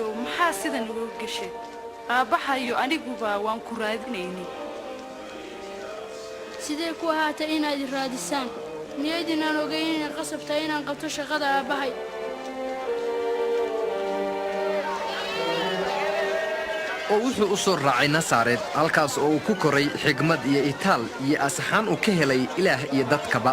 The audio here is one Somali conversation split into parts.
wiilkayow maxaa sidan ugu gashay aabbahayo aniguba waan ku raadinaynay sidee ku ahaatay inaad raadisaan niyadinaan ogeyn inay qasabtay inaan qabto shaqada aabbahay oo wuxuu u soo raacay Nasaareed halkaas oo uu ku koray xigmad iyo itaal iyo asaxaan uu ka helay Ilaah iyo dadkaba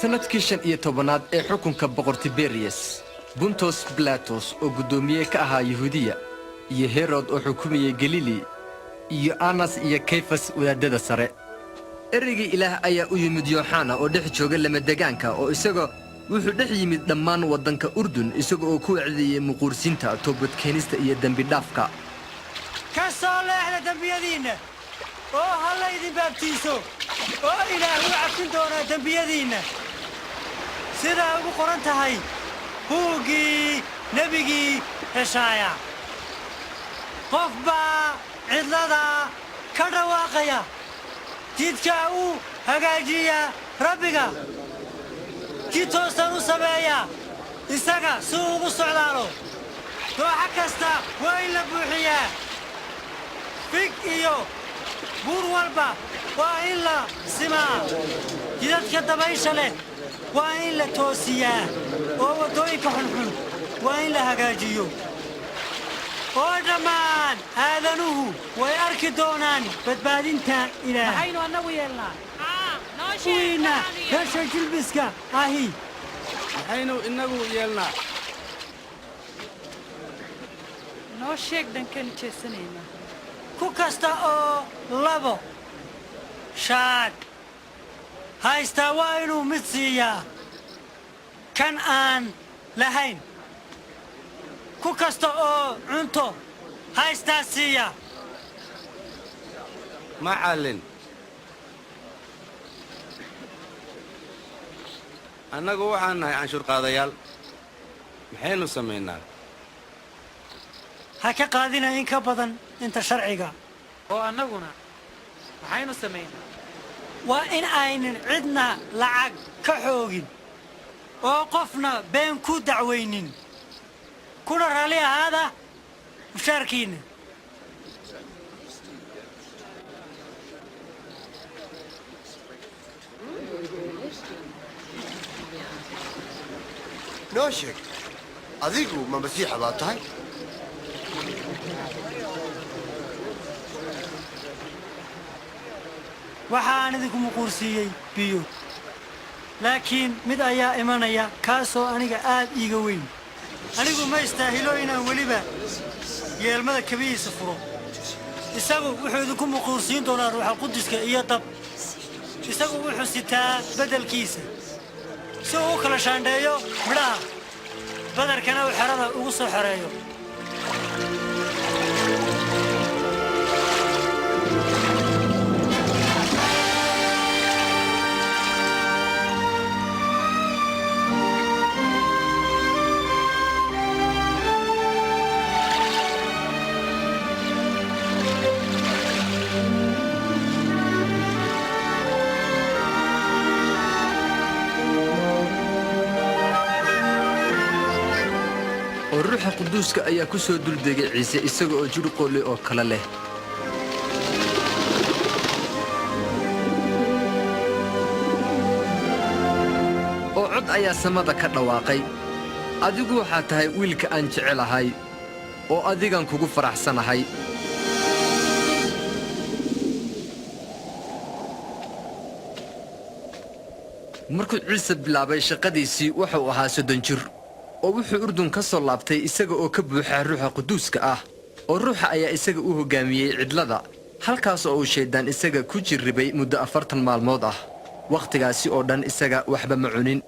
sanadkii 15aad ee xukunka boqor Tiberius Buntos Pilatos oo gudoomiye ka ahaa Yahuudiya iyo Herod oo xukumayay Galili iyo Anas iyo Kayfas wadaadada sare erigii Ilaah ayaa u yimid Yohana oo dhex jooga lama deegaanka oo isaga wuxuu dhex yimid dhammaan wadanka Urdun isaga oo ku wacdiyay muqursinta toobad keenista iyo dambi dhaafka ka soo leexda dambiyadiina oo halla idin baabtiiso oo Ilaah u cafin doona dambiyadiina sida ugu qoran tahay buuggii nebigii Heshaaya qof baa cidlada ka dhawaaqaya jidka uu hagaajiya rabbiga jid toosan u sameeya isaga si uu ugu socdaalo dooxa kasta waa in la buuxiyaa fig iyo buur walba waa in la simaa jidadka dabaysha leh waa in la toosiyaa oo waddooyinka xunxun waa in la hagaajiyo oo dhammaan aadanuhu way arki doonaan badbaadinta Ilaah maxaynu annagu yeelnaa wiina meesha jilbiska ahi maxaynu inagu yeelnaa noo sheeg dhankan jeesanaynaa ku kasta oo labo shaad haystaa waa inuu mid siiyaa kan aan lahayn ku kasta oo cunto haystaa siiya macallin annagu waxaan nahay canshuur qaadayaal maxaynu samaynaa ha ka qaadina in ka badan inta sharciga oo annaguna maxaynu samaynaa waa in aynan cidna lacag ka xoogin oo qofna been ku dacwaynin kuna raalli ahaada mushaarkiinna noo sheeg adigu ma masiixa baad tahay waxaan idinku muquursiiyey biyo laakiin mid ayaa imanaya kaasoo aniga aad iiga weyn anigu ma istaahilo inaan weliba yeelmada kabihiisa furo isagu wuxuu idinku muquursiin doonaa ruuxa quduska iyo dab isagu wuxuu sitaa beddelkiisa si uu u kala shaandheeyo midhaha badarkana uu xerada ugu soo xereeyo ruuxa quduuska ayaa ku soo duldegay Ciise isaga oo jir qoole oo kala leh oo cod ayaa samada ka dhawaaqay adigu waxaa tahay wiilka aan jecelahay oo adigan kugu faraxsanahay markuu Ciise bilaabay shaqadiisii wuxuu ahaa 30 jir oo wuxuu Urdun ka soo laabtay isaga oo ka buuxa ruuxa quduuska ah oo ruuxa ayaa isaga u hogaamiyay cidlada halkaas oo uu shaydaan isaga ku jirribay muddo 40 maalmood ah waqtigaasi oo dhan isaga waxba ma cunin